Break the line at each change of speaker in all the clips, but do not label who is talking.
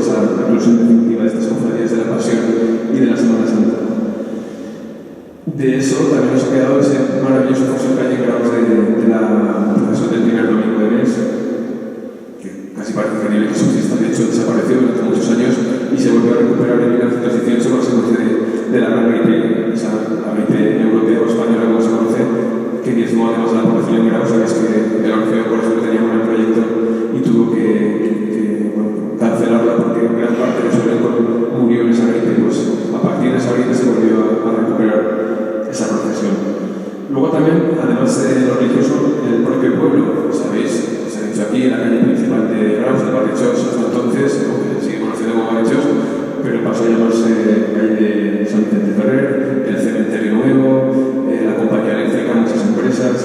esa inclusión definitiva de estas cofradías de la Pasión y de la Semana Santa. De eso también nos ha quedado ese maravilloso fósil que hay en Graus de la procesión del primer domingo de mes, que casi parece increíble que subsista. De hecho, desapareció durante muchos años y se volvió a recuperar en 1918 con la secuencia de la gran gripe, esa gripe europea o española, como se conoce, que diezmó además a la población en Graus. Sabéis que el Orfeo, por ejemplo, tenía un gran proyecto y tuvo que cancelarla porque gran parte de su elenco murió en esa gripe. Pues a partir de esa gripe se volvió a recuperar esa procesión. Luego también, además de lo religioso, el propio pueblo, sabéis, se ha dicho aquí, en la calle principal de Graus, el Barrechós, hasta entonces, aunque sigue conocido como Barrechós, pero pasó a llamarse calle de San Vicente Ferrer, el cementerio nuevo, la compañía eléctrica, muchas empresas,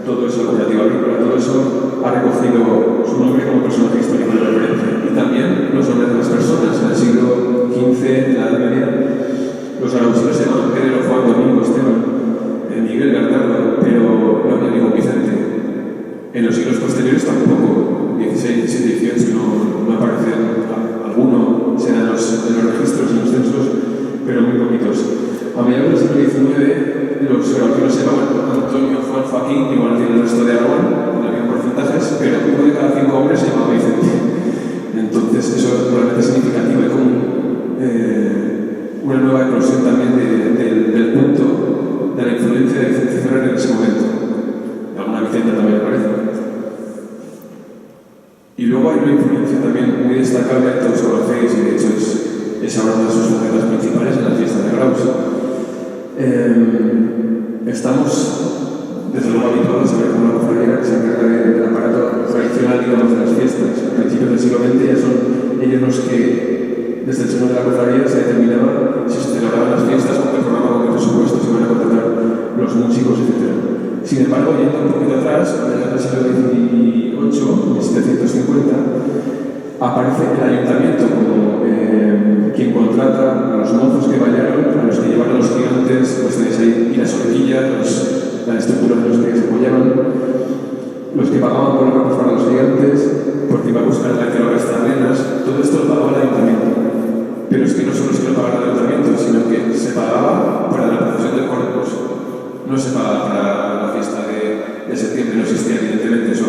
todo eso, la cooperativa agrícola, todo eso ha recogido su nombre como personaje histórico de referencia. Y también los nombres de las personas. En el siglo XV, en la Edad Media, los arausinos se llamaban Pedro, Juan, Domingo, Esteban, Miguel, Bernardo, pero no había ningún Vicente. En los siglos posteriores tampoco, 16, 17, 18, no aparecen. Alguno serán en los registros y los censos, pero muy poquitos. A mediados del siglo XIX, los arausinos se llamaban Antonio, Juan, Joaquín, igual que el resto de Aragón, no había porcentajes, pero uno de cada 5 hombres se llamaba Vicente. Entonces, eso es realmente significativo. Hay como una nueva eclosión también del culto, de la influencia de Vicente Ferrer en ese momento. De alguna Vicenta también aparece. Y luego hay una influencia también muy destacable, todos lo conocéis, y de hecho es ahora una de sus facetas principales en la fiesta de Graus. Estamos, desde luego, habituados a ver cómo la cofradía que se encarga del aparato tradicional, digamos, de las fiestas. A principios del siglo XX ya son ellos los que, desde el seno de la cofradía, se determinaba si se celebraban las fiestas, con qué programa, con qué presupuesto se iban a contratar los músicos, etc. Sin embargo, yendo un poquito atrás, a mediados del siglo XVIII, 1750, aparece el ayuntamiento como quien contrata a los mozos que bailaron, a los que llevaron los gigantes, pues tenéis ahí, y las orequillas, la estructura de los que se apoyaban, los que pagaban por los ramos para los gigantes, porque iba a buscar la que lo arenas, todo esto lo pagaba el ayuntamiento. Pero es que no solo se lo pagaba el ayuntamiento, sino que se pagaba para la procesión del Corpus. No se pagaba para la fiesta de septiembre, no existía evidentemente, eso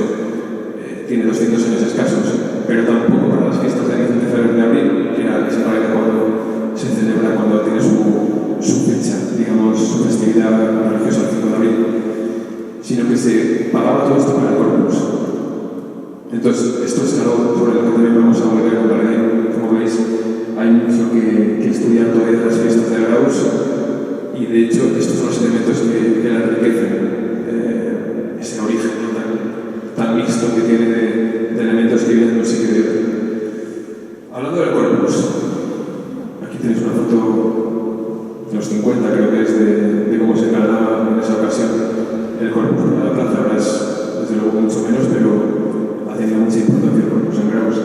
tiene 200 años escasos, pero tampoco para las fiestas de Vicente Ferrer de abril, que era esa manera cuando se celebra, cuando tiene su fecha, digamos, su festividad religiosa el 5 de abril, sino que se pagaba todo esto para el Corpus. Entonces, esto es algo sobre lo que también vamos a volver a hablar. Como veis, hay mucho que estudiar todavía de las fiestas de Graus, y de hecho, estos son los elementos que la enriquecen, ese origen, ¿no?, tan mixto que tiene de elementos que vienen de un sitio y de otro. Hablando del Corpus, aquí tenéis una foto de los 50, creo que es de cómo se ganaba en esa ocasión el Corpus en la plaza. Ahora es, desde luego, mucho menos, pero tenía mucha importancia el Corpus en Graus.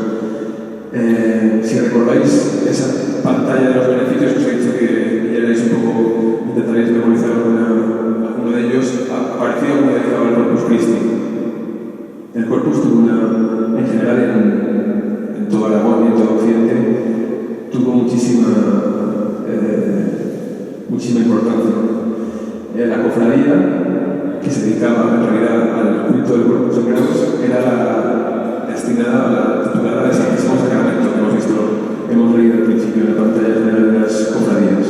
Si recordáis esa pantalla de los beneficios, os he dicho que leeréis un poco, intentaréis memorizar alguno de ellos. Aparecía uno dedicado al Corpus Christi. El Corpus tuvo en general en todo Aragón y en todo Occidente, tuvo muchísima importancia. La cofradía, que se dedicaba en realidad al culto del Corpus en Graus, era la destinada a la titulada de Santísimo Sacramento, que hemos leído al principio en la pantalla general de las cofradías.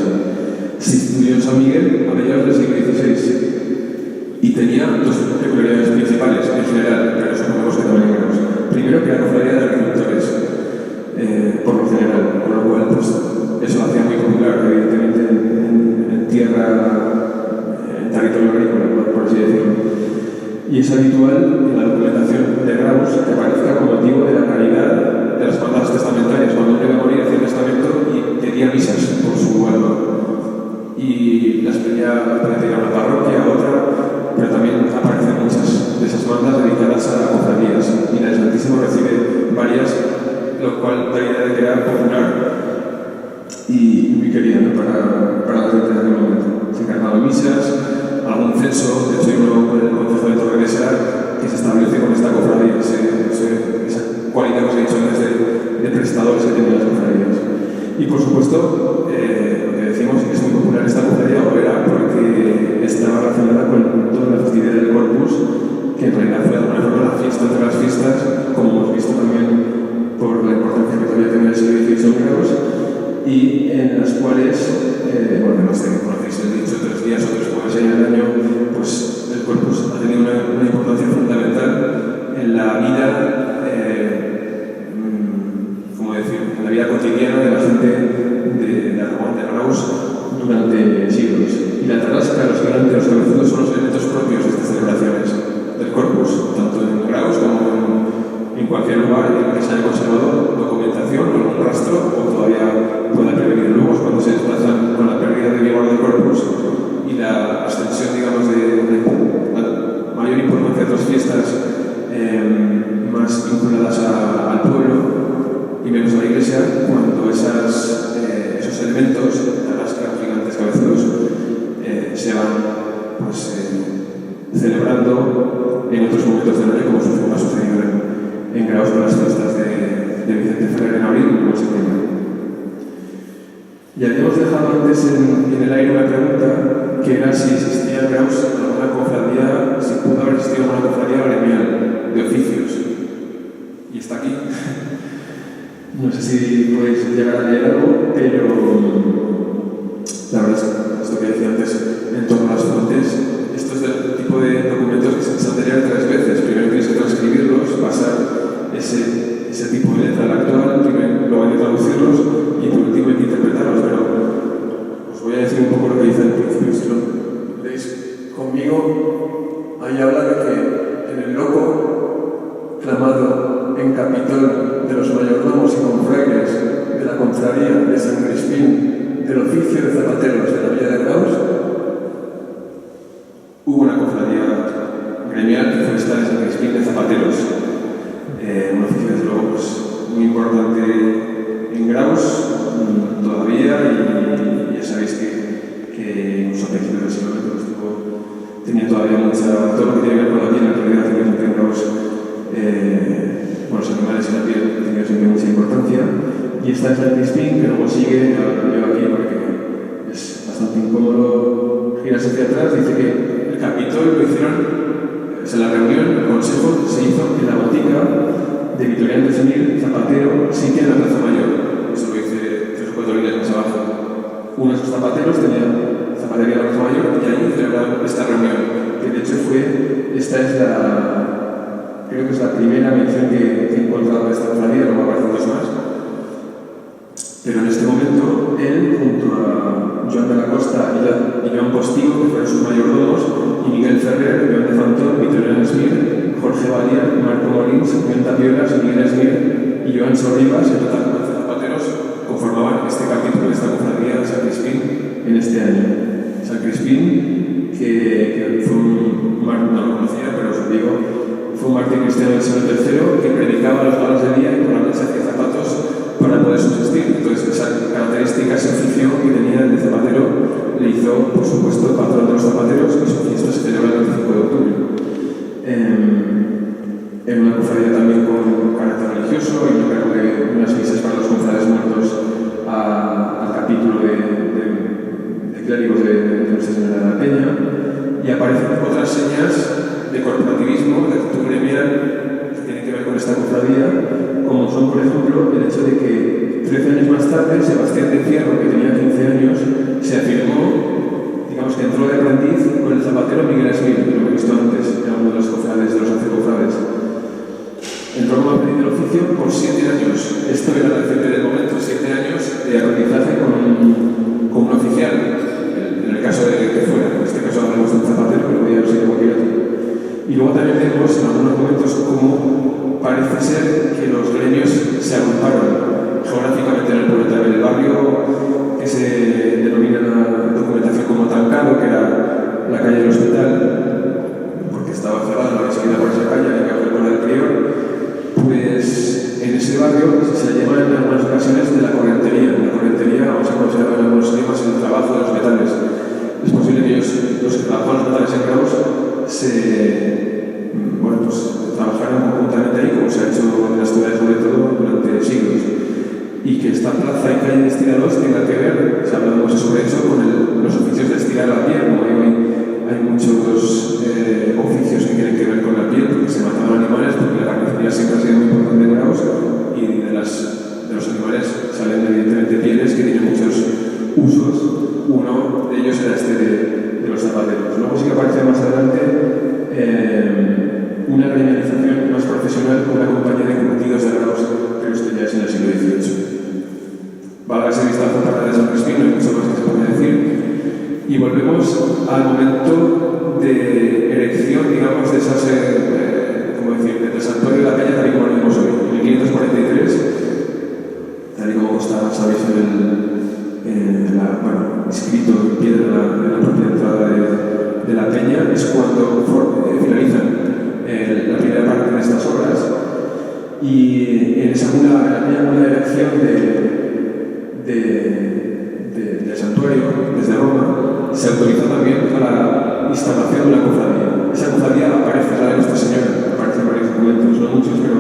Se instituyó en San Miguel a mediados del siglo XVI. Y tenía dos peculiaridades principales en general, pero supongamos que también en Graus. Primero, que era cofradía de agricultores, por lo general, con lo cual pues, eso lo hacía muy popular, evidentemente, en tierra, en territorio agrícola, por así decirlo. Y es habitual en la documentación de Graus que aparezca como motivo de la caridad de las bandas testamentarias, cuando un debe morir hacía testamento y pedía misas por su alma. Y las pedía para ir a una parroquia, a otra, pero también aparecen muchas de esas bandas dedicadas a cofradías, y la del Santísimo recibe varias, lo cual da la idea de que era popular y muy querida, ¿no?, para la gente de aquel momento. Se encargaban misas, algún censo, de hecho hay uno con el Concejo de Torre que se establece con esta cofradía, esa cualidad que os he dicho antes de prestadores que tienen las cofradías. Y por supuesto, lo que decimos es muy popular esta cofradía obrera porque estaba relacionada con toda la festividad del Corpus, que en realidad fue de alguna forma la fiesta entre las fiestas, como hemos visto también por la importancia que todavía tenía el siglo XVIII en Graus, y en las cuales, bueno, no sé, conocéis el dicho, 3 días o 3 jueves en el año, pues el Corpus ha tenido una importancia fundamental en la vida, ¿cómo decir?, en la vida cotidiana de la gente de Aragón, de Graus, durante siglos. Y la tarasca, los gigantes, los cabezudos son los elementos propios de estas celebraciones del Corpus, tanto en Graus como en cualquier lugar en el que se haya conservado documentación o algún rastro, o todavía pueda prevenir luego cuando se desplazan con la pérdida de vigor del Corpus y la ascensión, digamos, de la mayor importancia de otras fiestas más vinculadas al pueblo y menos a la iglesia, cuando esos elementos, tarascas, gigantes, cabezudos, se van pues, celebrando en otros momentos del año, como ha sucedido en Graus con las fiestas de Vicente Ferrer en abril y luego en septiembre. Y habíamos dejado antes en el aire una pregunta que era si existía en Graus alguna cofradía, si pudo haber existido alguna cofradía gremial de oficios. Y está aquí. No sé si podéis llegar a leer algo, pero la verdad es que esto que decía antes en torno a las fuentes, esto es del tipo de documentos que se saldrían 3 veces. Primero tienes que transcribirlos, pasar ese tipo de letra al actual, primero luego hay que traducirlos y por último hay que interpretarlos. Pero os voy a decir un poco lo que dice el principio. Si lo leéis conmigo, ahí habla de que en el loco clamado en Capitol de los mayordomos y confrailes de la Confraría de San Crispín del oficio de zapateros de la Villa de Graus, hubo una cofradía gremial que fue esta de San Crispín de zapateros, un oficio desde luego pues, muy importante en Graus todavía, y ya sabéis que incluso a principios del siglo XX tenía todavía todo lo que tiene que ver con la piel, en realidad tenía en Graus los animales y la piel tenía siempre mucha importancia. Y esta es San Crispín, que luego sigue, la veo aquí porque es bastante incómodo girarse hacia atrás. Dice que el Capitol lo hicieron, la reunión, el consejo se hizo en la botica de Vitoriano de Semir, zapatero, sitio en la Plaza Mayor. Eso lo dice 3 o 4 líneas más abajo. Uno de esos zapateros tenía zapatería en la Plaza Mayor y ahí celebraron esta reunión, que de hecho creo que es la primera mención que he encontrado de esta cofradía, luego aparecen 2 más. Pero en este momento, él, junto a Joan de la Costa y Joan Postigo, que fueron sus mayordomos, y Miguel Ferrer, Joan de Fantón, Vitoriano Esmir, Jorge Valier, Marco Molins, Joan Tapiolas, Miguel Esmir y Joan Sorribas, en total 11 zapateros, conformaban este capítulo de esta cofradía de San Crispín en este año. San Crispín, que fue un mártir, no lo conocía, pero os digo, fue un mártir cristiano del siglo III que predicaba las horas de día y por la noche hacía zapatos para poder subsistir. Entonces, esa característica, ese oficio que tenía el de zapatero, le hizo, por supuesto, patrón de los zapateros, y su fiesta se celebra el 25 de octubre. En una cofradía también con carácter religioso, y luego de unas misas para los cofrades muertos al capítulo de clérigos de Nuestra Señora de la Peña, y aparecen otras señas de corporativismo, de actitud gremial, que tienen que ver con esta cofradía, como son, por ejemplo, el hecho de que 13 años más tarde, Sebastián de Fierro, que tenía 15 años, se afirmó, digamos que entró de aprendiz con el zapatero Miguel Esmir, que lo he visto antes, era uno de los cofrades, de los arcicofrades. Entró como aprendiz del oficio por 7 años. Esto era reciente del momento, 7 años de aprendizaje con un oficial, en el caso de que fuera. En este caso hablamos de un zapatero, pero podía haber sido cualquier otro. Y luego también vemos en algunos momentos cómo parece ser que y que esta plaza y calle de estirados tenga que ver, se ha hablado mucho sobre eso, con los oficios de estirar la piel. Como hay muchos oficios que tienen que ver con la piel, porque se mataban animales, porque la carnicería siempre ha sido muy importante en Graus, y de los animales salen evidentemente pieles que tienen muchos usos. Uno de ellos era este de los zapateros. Luego sí que aparece más adelante una realización más profesional con la compañía de curtidos de Graus, pero esto ya es en el siglo XVIII. Valga ese vistazo para de San Crispino, hay mucho más que se puede decir. Y volvemos al momento de erección, digamos, de esas, del santuario de la Peña, tal y como lo vemos hoy. En el 543, tal y como está, sabéis, escrito en piedra en la propia entrada de la Peña, es cuando finalizan la primera parte de estas obras. Y en esa una erección del santuario desde Roma se autoriza también a la instalación de una cofradía. Esa cofradía aparece, la de Nuestra Señora, aparece en varios documentos, no muchos, pero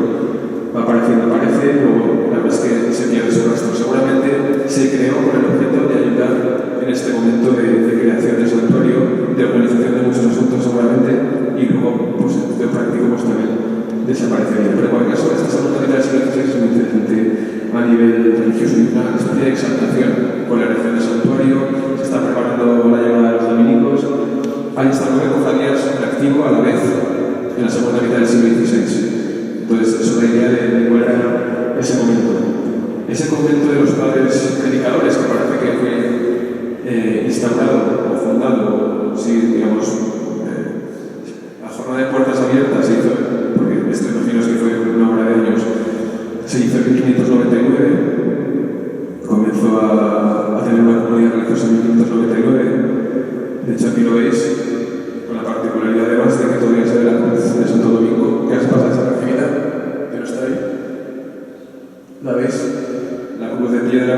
va apareciendo, luego la verdad es que se pierde su rastro. Seguramente se creó con el objeto de ayudar en este momento de creación del santuario, de organización de muchos asuntos seguramente, y luego, pues en sentido práctico, pues también desaparecería. Pero en cualquier caso, esta segunda mitad del siglo XVI es muy interesante a nivel religioso y una especie de exaltación con la erección del santuario. Se está preparando la llegada de los dominicos. Hay estas 9 cofradías en activo a la vez en la segunda mitad del siglo XVI. Entonces, es una idea de cuál era ese momento. Ese convento de los padres predicadores, que parece que fue instaurado o fundado, sí, digamos, la jornada de puertas abiertas se hizo, porque esto imagino que fue una obra de años, se hizo en 1599, comenzó a tener una comunidad religiosa en 1599. De hecho, aquí lo veis, con la particularidad además de que todavía se ve la cruz de Santo Domingo, que has pasado desapercibida, pero está ahí. ¿La veis? La cruz de piedra,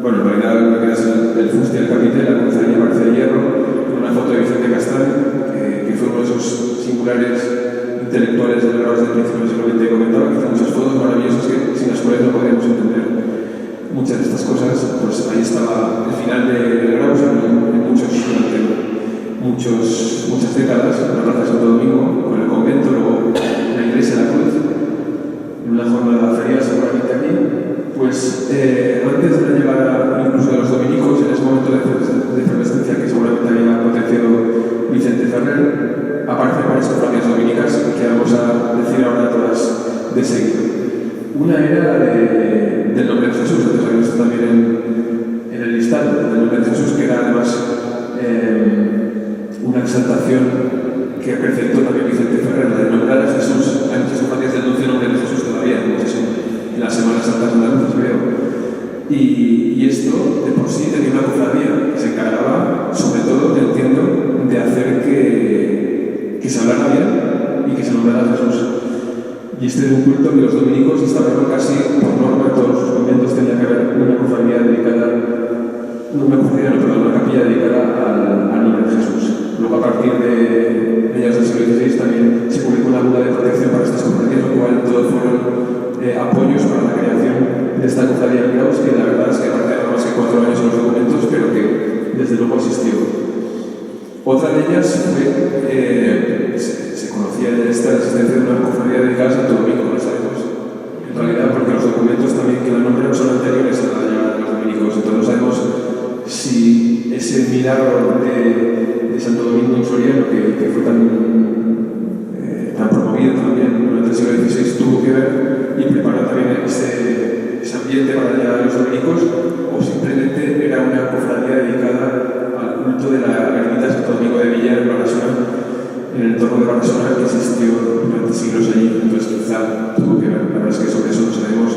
bueno, en realidad lo que es el fuste del capitel, la cruz ahí aparece de hierro, con una foto de Vicente Castán, que fue uno de esos singulares intelectuales del Graus del principio del siglo XX, que comentaba que hizo muchas fotos maravillosas que sin las cuales no podríamos entender muchas de estas cosas. Pues ahí estaba el final del Graus durante muchas décadas, en la plaza de Santo Domingo, con el convento, luego la iglesia de la cruz, en una jornada ferial seguramente aquí. Pues antes de la llegada incluso de los dominicos, en ese momento de efervescencia que seguramente había potenciado Vicente Ferrer, aparecen varias cofradías dominicas que vamos a decir ahora todas de seguido. Una era del nombre de Jesús, antes había visto también en el listado del nombre de Jesús, que era además una exaltación que presentó también Vicente Ferrer, la de nombrar a Jesús. Hay muchas cofradías del dulce nombre de Jesús todavía, muchas en las Semanas Santas andaluzas, veo. Y esto, de por sí, tenía una cofradía que se encargaba, sobre todo, entiendo, de hacer que se hablara bien y que se nombrara a Jesús. Y este es un culto que los dominicos instauraron casi por norma en todos sus conventos. Tenía que haber una cofradía dedicada, una capilla dedicada al nombre de Jesús. Luego, a partir de mediados del siglo XVI, también se publicó una bula de protección para estas cofradías, lo cual todos fueron apoyos para la creación de esta cofradía de Graus, que la verdad es que aparte de más que 4 años en los documentos, pero que desde luego existió. Otra de ellas fue, se conocía ya esta existencia de una cofradía dedicada a Santo Domingo, no sabemos en realidad, porque los documentos también que la nombran son anteriores a la llegada de los dominicos, entonces no sabemos si ese milagro de Santo Domingo en Soriano, que fue tan promovido también durante el siglo XVI, tuvo que ver y preparar también ese ambiente para la llegada de los dominicos, o simplemente era una cofradía dedicada al culto de la ermita de Santo Domingo de Villar en Barasona, en el entorno de Barasona, que existió durante siglos allí. Entonces quizá tuvo que ver. La verdad es que sobre eso no sabemos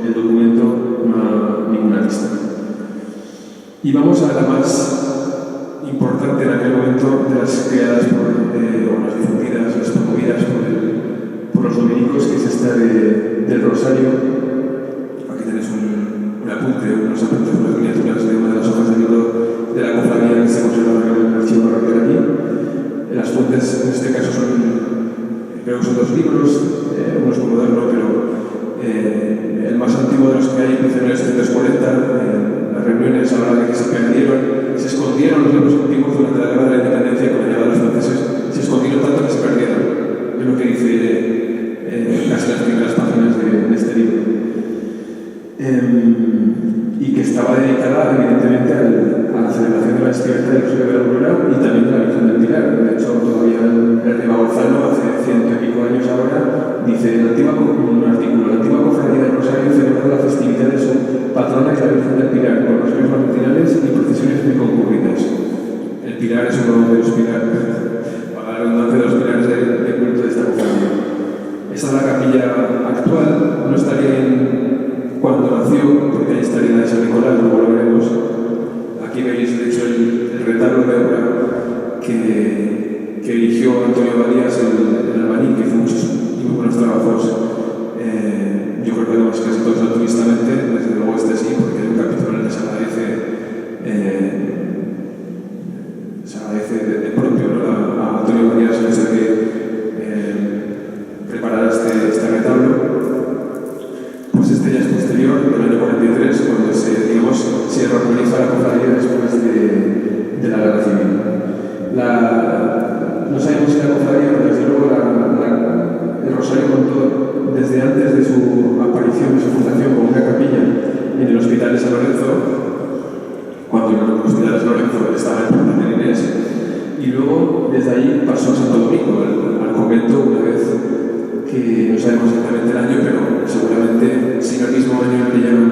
el documento, no da ninguna pista. Y vamos a la más importante en aquel momento de las creadas o las difundidas, las promovidas por los dominicos, que es esta del Rosario. Aquí tenéis un apunte, unas miniaturas de una de las hojas de libro de la cofradía que se conserva en el archivo parroquial aquí. Las fuentes en este caso creo que son 2 libros, uno es muy moderno, pero el más antiguo de los que hay dice y que estaba dedicada evidentemente a la celebración de la despierta del Rosario de la Aurora y también de la Virgen del Pilar. De hecho, todavía el Ribagorzano, hace 100 y pico años ahora, dice en un artículo: la antigua cofradía del Rosario celebraba la festividad de su patrona, que es la Virgen del Pilar, con rosarios matinales y procesiones muy concurridas. El Pilar es uno de los pilares, para la redundancia, de los pilares de culto de esta cofradía. Esta es la capilla actual, no estaría en cuando nació, porque ahí estaría la de San Nicolás, luego lo veremos. Aquí veis, de hecho, el retablo de obra que eligió Antonio Badías, el albañil, que hizo muchos y muy buenos trabajos. Yo creo que además casi todos altruistamente, desde luego este sí, porque hay un capítulo en el que se agradece de propio, ¿no?, a Antonio Badías el hecho de que preparara este retablo. Pues este ya es posterior, del año 43, cuando se reorganiza la cofradía después de la Guerra Civil. No sabemos si la cofradía, pero desde luego el Rosario contó desde antes de su aparición, de su fundación, con una capilla en el Hospital de San Lorenzo, cuando el Hospital de San Lorenzo estaba en Puerta de Inés, y luego desde ahí pasó a Santo Domingo, al convento, una vez que no sabemos exactamente el año, pero seguramente si en el mismo año en que llegaron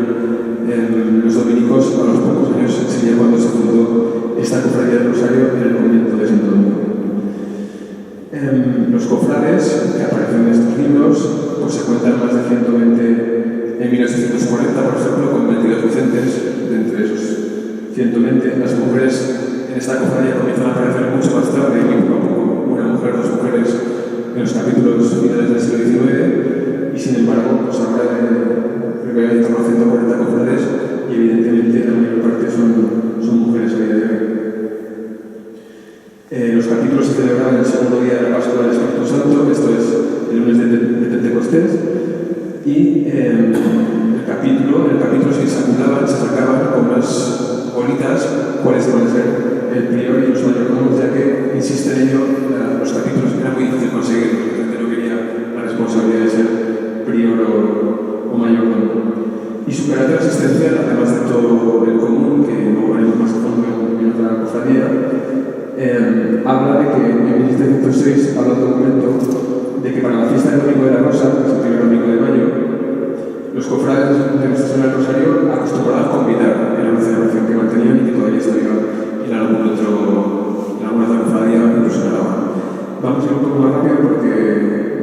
los dominicos, a los pocos años sería cuando se fundó esta cofradía del Rosario en el convento de Santo Domingo. Los cofrades que aparecen en estos libros, pues se cuentan más de 120 en 1840, por ejemplo, con 22 docentes. De entre esos 120, las mujeres en esta cofradía comienzan a aparecer mucho más tarde, y poco a poco, una mujer, dos mujeres, en los capítulos finales del siglo XIX, y sin embargo, pues ahora creo que hay en torno a 140 cofrades, y evidentemente la mayor parte son mujeres a día de hoy. Los capítulos se celebraban el segundo día de la Pascua del Espíritu Santo, esto es el lunes de Pentecostés, y en el capítulo se insaculaban, se sacaban con unas bolitas cuáles iban a ser el prior y los mayordomos, ya que, insiste en ello, los capítulos era muy difícil conseguir, porque la gente no quería la responsabilidad de ser prior o mayordomo. Y su carácter asistencial, además de todo el común, que luego veremos más a fondo en otra cofradía, habla de que en 1706 habla un documento de que para la fiesta del Domingo de la Rosa, que es el primer domingo de mayo, los cofrades de Nuestra Señora del Rosario acostumbraban a convidar en una celebración que mantenían y que todavía está viva en alguna otra cofradía, incluso en Aragón. Vamos a ir un poco más rápido porque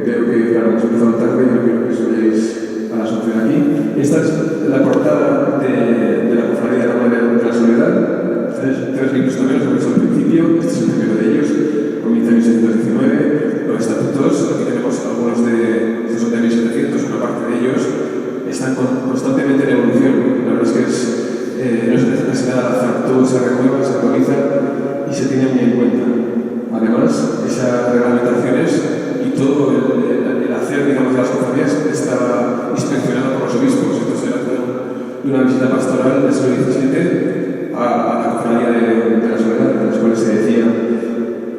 veo que, claro, hemos empezado tarde y no quiero que os vayáis a las 11 de aquí. Esta es la portada de la cofradía de la Madre de la Soledad. Tres libros también, los hemos visto al principio. Este es el primero de ellos, comienza en 1719. Los estatutos, aquí tenemos algunos estos son de 1700, una parte de ellos están constantemente en evolución. La verdad es que no se deja casi nada al azar, todo se renueva, se actualiza y se tiene muy en cuenta. Además, esas reglamentaciones y todo el hacer, digamos, de las cofradías estaba inspeccionado por los obispos. Esto se hace de una visita pastoral del siglo XVII a la cofradía de la Soledad, en las cuales se decía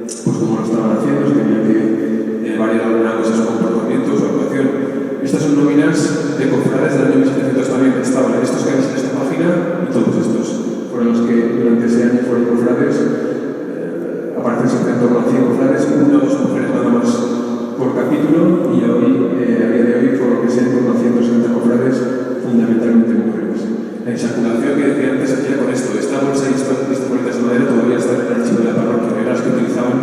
pues cómo lo estaban haciendo, si tenían que variar alguna cosa su comportamiento, su actuación. Estas son nóminas de cofrades del año 1700 también. Estaban estos que veis en esta página y todos estos fueron los que durante ese año fueron cofrades. Aparecen siempre en torno a 100 cofrades, una o dos mujeres nada más por capítulo, y hoy, a día de hoy, por lo que sea, en torno a 160 cofrades, fundamentalmente mujeres. La insaculación que decía antes hacía con esto. Esta bolsa y estas bolitas de madera todavía están en el archivo de la parroquia. Eran las que utilizaban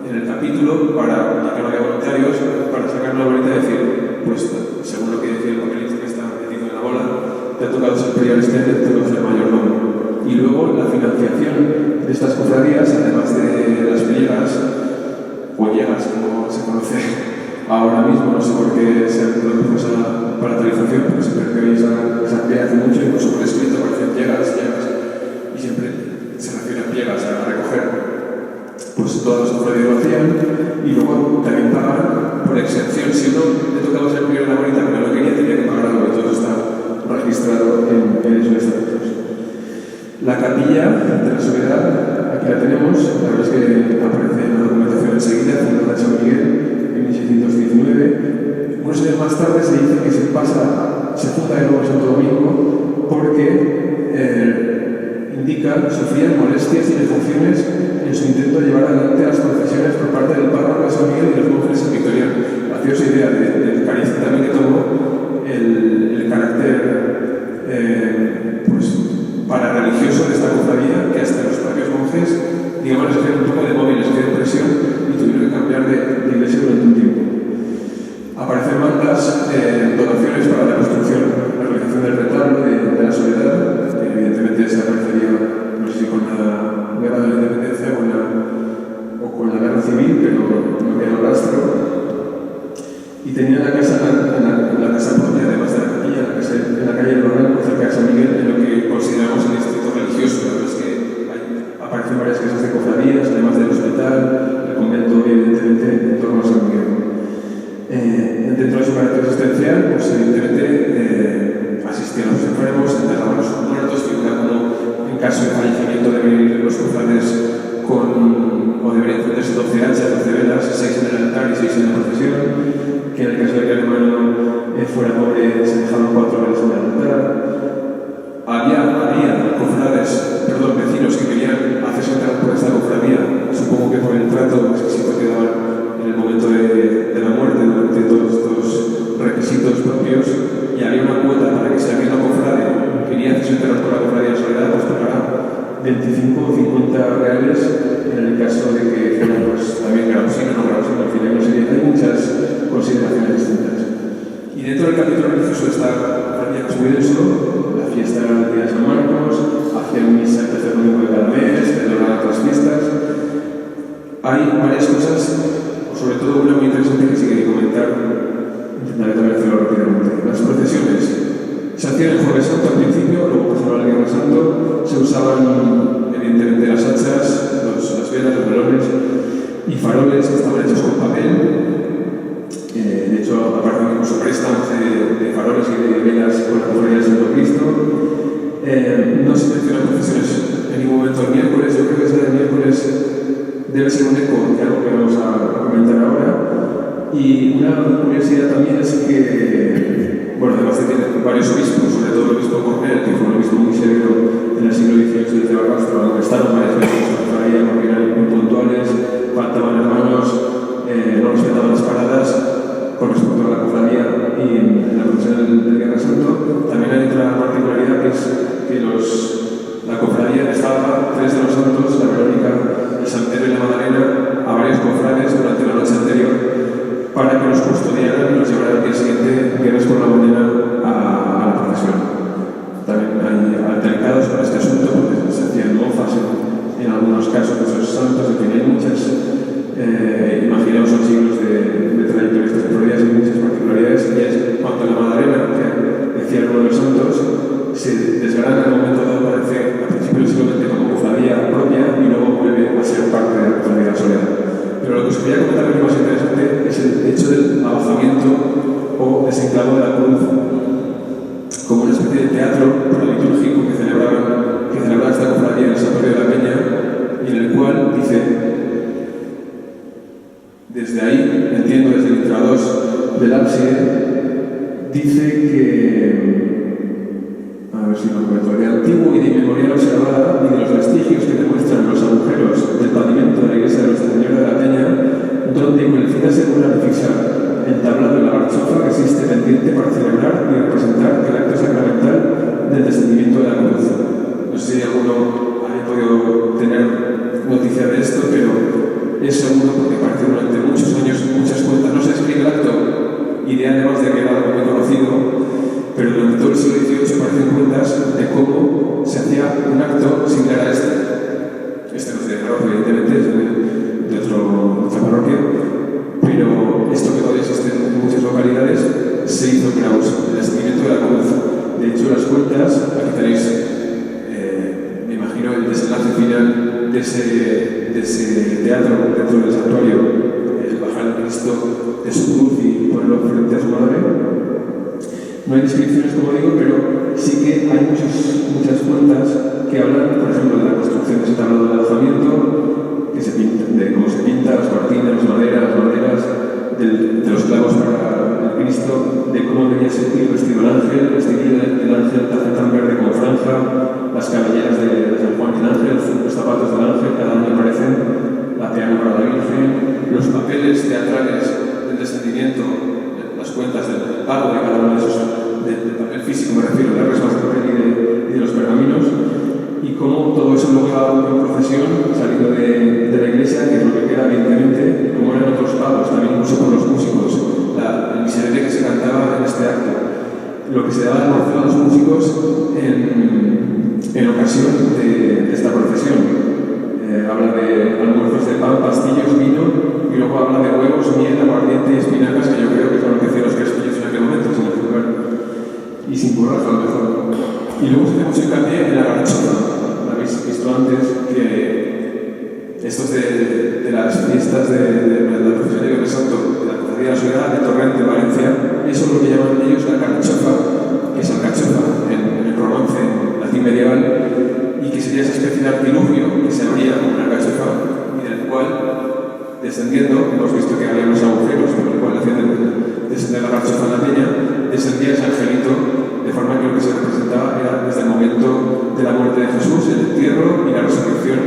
en el capítulo para, ya que no había voluntarios, para sacar una bolita y decir, pues, según lo que decía el papelito que está metido en la bola, te ha tocado ser prior este año, te ha tocado ser mayordomo. Y luego la financiación de estas cofradías, además de las pliegas, o llegas, como se conoce ahora mismo, no sé por qué se produjo esa palatalización, porque siempre que veis esa P hace mucho, incluso por escrito aparecen llegas, y siempre se refiere a pliegas, a recoger. Pues todas las cofradías lo hacían, y luego también pagaban por excepción. Si uno le tocaba ser prior en la bonita, pero no quería, tenía que pagar algo, y todo está registrado en esos estatutos. La capilla de la Soledad, aquí la tenemos, la verdad es que aparece en la documentación enseguida, fundada en San Miguel en 1619. Unos años más tarde se dice que se funda de nuevo Santo Domingo, Mónica sufría molestias y defunciones en su intento de llevar adelante las procesiones por parte del párroco de San Miguel y los monjes de San Victoriano. Hacíos idea del cariz también que tomó el carácter pues, parareligioso de esta cofradía, que hasta los propios monjes, digamos, les hacían un poco de móvil, les hacían presión y tuvieron que cambiar de iglesia durante un tiempo. Aparecen mandas, donaciones para la construcción, la realización del retablo de la Soledad, que evidentemente se aparecería, no sé si con la guerra de la independencia o con la guerra civil, pero no queda rastro. Y tenía la casa, la casa propia, además de la capilla, en la calle del Barranco, cerca de San Miguel, en lo que consideramos el distrito religioso. La verdad es que aparecen varias casas de cofradías, además del hospital, el convento, evidentemente, en torno a San Miguel. Dentro de su carácter existencial, pues evidentemente asistían a los enfermos, enterraban a los muertos, figura como en caso de fallecimiento deben ir los cofrades o deberían encenderse 12 hachas, 12 velas, 6 en el altar y 6 en la procesión, que en el caso de que el hermano fuera pobre se dejaban 4 velas en el altar. Había vecinos que querían hacerse entrar por esta cofradía, supongo que por el trato exquisito que daban en el momento de la muerte, durante todos estos requisitos propios, y había una cuota para que si alguien no cofrade quería hacerse entrar por la cofradía de Soledad, pues pagará 25 o 50 reales en el caso de que fuera pues, también gravosino o no gravosino. Al final hay muchas consideraciones distintas. Y dentro del capítulo religioso de esta cofradía que subí del Sol, la fiesta del día de San Marcos, hacían misa el tercer domingo de cada mes, celebrar otras fiestas. Hay varias cosas, sobre todo una muy interesante que sí quería comentar, intentaré también hacerlo rápidamente. Las procesiones se hacían el Jueves Santo al principio, luego pasaron al Viernes Santo, se usaban evidentemente las hachas, las velas, los velones y faroles que estaban hechos con papel. De hecho, aparte incluso préstamos de faroles y de velas con la cofradía del Santo Cristo. No se mencionan procesiones en ningún momento el miércoles. Yo creo que ese del miércoles debe ser un eco de algo que vamos a comentar ahora. Y una curiosidad también es que, bueno, además de tener varios obispos, sobre todo el obispo Cornel, que fue un obispo muy severo en el siglo XVIII desde Barbastro, amonestaron varias veces a la cofradía porque eran impuntuales, faltaban hermanos, no respetaban las paradas con respecto a la cofradía y en la procesión del Viernes Santo. También hay otra particularidad que es que la cofradía dejaba 3 de los santos, la Verónica, el San Pedro y la Magdalena, a varios cofrades durante la noche anterior para que los custodiaran y los llevaran al día siguiente, viernes por la mañana, a la procesión. También hay altercados para este asunto porque se hacían mofas en algunos casos de esos santos, en fin, hay muchas, imaginaos son siglos de trayectoria de estas cofradías y muchas particularidades. Y es cuanto a la Magdalena, que decía uno de los santos, se desgrana en un momento dado, parece a principios del siglo XX como cofradía propia y luego vuelve a ser parte de la cofradía de la Soledad. Pero lo que os quería comentar lo más interesante es el hecho del abajamiento o desenclavo de la cruz como una especie de teatro paralitúrgico que celebraba esta cofradía en el Santuario de la Peña, y en el cual dice, desde ahí, entiendo desde el intrados del ábside, dice que, a ver si lo encuentro, de antiguo y de inmemorial observada y de los vestigios que demuestran los agujeros del pavimento de la iglesia de Nuestra Señora de la Peña, donde con el fin de asegurar y fixar el tablado de la barchofa que existe pendiente para celebrar y representar el acto sacramental del descendimiento de la cruz. No sé si alguno haya podido tener noticia de esto, pero es seguro porque parece durante muchos años, muchas cuentas, no se escribe el acto, y además de que era algo muy conocido, pero durante todo el siglo XVIII aparecen cuentas de cómo se hacía un acto similar a este. Este no es de parroquia, evidentemente, es de otra parroquia, pero esto que todavía existe en muchas localidades se hizo en Graus, el descendimiento de la cruz. De hecho, las cuentas, aquí tenéis, me imagino, el desenlace final de ese teatro dentro del santuario, el bajar al Cristo de su cruz y ponerlo frente a su madre. No hay descripciones, como digo, pero sí que hay muchas cuentas que hablan, por ejemplo, de la construcción de ese tablado de alojamiento, que se pinta, de cómo se pinta, las cortinas, las maderas, de los clavos para el Cristo, de cómo debía ser vestido el ángel, el ángel tafetán verde con franja, las cabelleras de San Juan y físico me refiero, de las resmas de papel y de los pergaminos, y cómo todo eso luego iba en procesión saliendo de la iglesia, que es lo que queda evidentemente, como eran otros pagos, también incluso por los músicos, el miserere que se cantaba en este acto, lo que se daba a conocer a los músicos en ocasión de esta procesión. Habla de almuerzos de pan, pastillos, vino, y luego habla de huevos, miel, aguardiente y espinacas, que yo creo que es lo que hacían los castillos en aquel momento, sin azúcar y sin borraja, a lo mejor. Y luego hacemos hincapié en la garnacha. Lo habéis visto antes, que estos de las fiestas de la procesión de Viernes Santo, de la cofradía de la Soledad de Torrente, Valencia, eso es lo que llaman ellos la carchofa, que es alcachofa en el romance latín medieval, y que sería esa especie de artilugio que se abría como una alcachofa y del cual, descendiendo, hemos visto que había unos agujeros por el cual hacían descender la alcachofa en la peña, descendía ese angelito, de forma que lo que se representaba era desde el momento de la muerte de Jesús, el entierro y la resurrección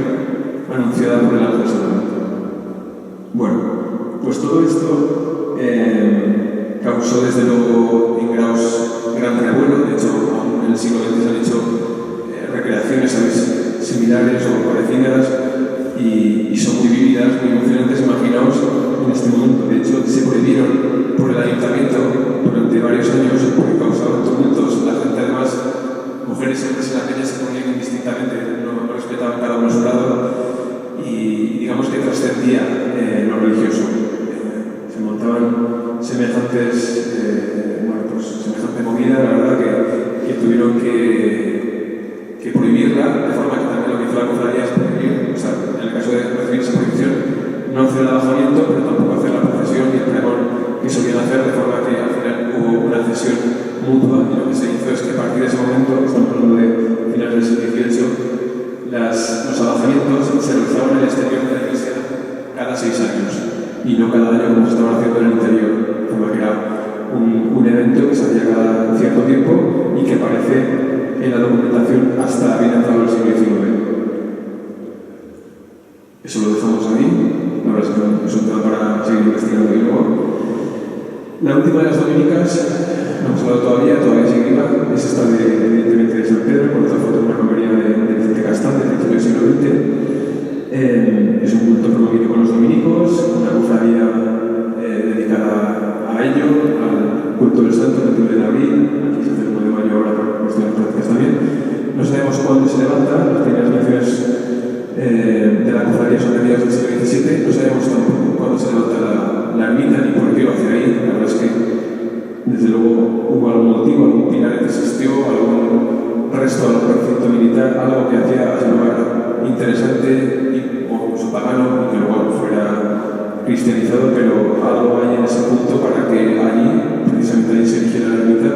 anunciada por el ángel santo. Bueno, pues todo esto causó desde luego en Graus gran revuelo. De hecho, en el siglo XX se han hecho recreaciones, ¿sabéis?, similares o parecidas y son muy vívidas, muy emocionantes. Imaginaos en este momento. De hecho, se prohibieron por el ayuntamiento durante varios años porque causaban tumultos. La gente, además, mujeres y hombres en la peña se ponían indistintamente, no respetaban cada uno a su lado y digamos que trascendía lo religioso. Se montaban semejantes, semejante movida, la verdad, que tuvieron que prohibirla, de forma que también lo que hizo la cofradía es prohibir, o sea, en el caso de recibir esa prohibición, no hacer el alojamiento, pero tampoco hacer la procesión y el pregón que solían hacer, de forma que al final hubo una cesión mutua, y lo que se hizo es que a partir de ese momento, estamos hablando de finales del siglo XVIII, los alojamientos se realizaban en el exterior de la iglesia cada 6 años, y no cada año como se estaban haciendo en el interior, de forma que era un evento que se hacía cada cierto tiempo y que aparece en la documentación hasta bien entrado el siglo XIX. Eso lo dejamos ahí. La verdad es que es un tema para seguir investigando y luego. La última de las dominicas, no hemos hablado todavía sigue viva, es esta evidentemente de San Pedro, con esta foto de una romería de Vicente Castán, del principio del siglo XX. Es un culto promovido con los dominicos, una cofradía dedicada a ello, al culto del santo, el 21 de abril. Aquí se hace el 1 de mayo ahora por cuestiones prácticas también. No sabemos cuándo se levanta, las primeras menciones de la cofradía son de mediados del siglo XVII, no sabemos tampoco cuándo se levanta la ermita ni por qué lo hace ahí. La verdad es que desde luego hubo algún motivo, algún pilar que existió, algún resto, algún recinto militar, algo que hacía ese lugar interesante o incluso pagano y que luego fuera cristianizado, pero algo hay en ese punto para que allí, precisamente allí se eligiera la ermita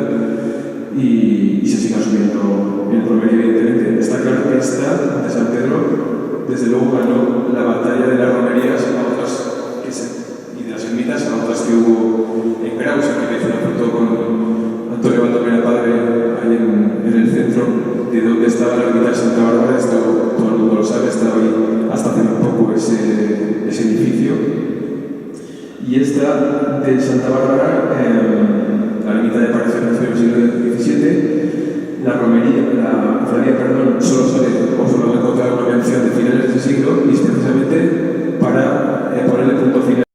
y se siga subiendo el romería, evidentemente. Está claro que esta de San Pedro, desde luego, ganó la batalla de las romerías y de las ermitas a otras que hubo en Graus, que hizo una foto con Antonio Baldomero Padre ahí en el centro, de donde estaba la ermita de Santa Bárbara. Esto todo el mundo lo sabe, estaba ahí hasta hace un poco ese edificio. Y esta de Santa Bárbara, la ermita de parecer nació en el siglo XVII, la cofradía, solo sale o solo va a encontrar una mención de finales de ese siglo, y es precisamente para ponerle punto final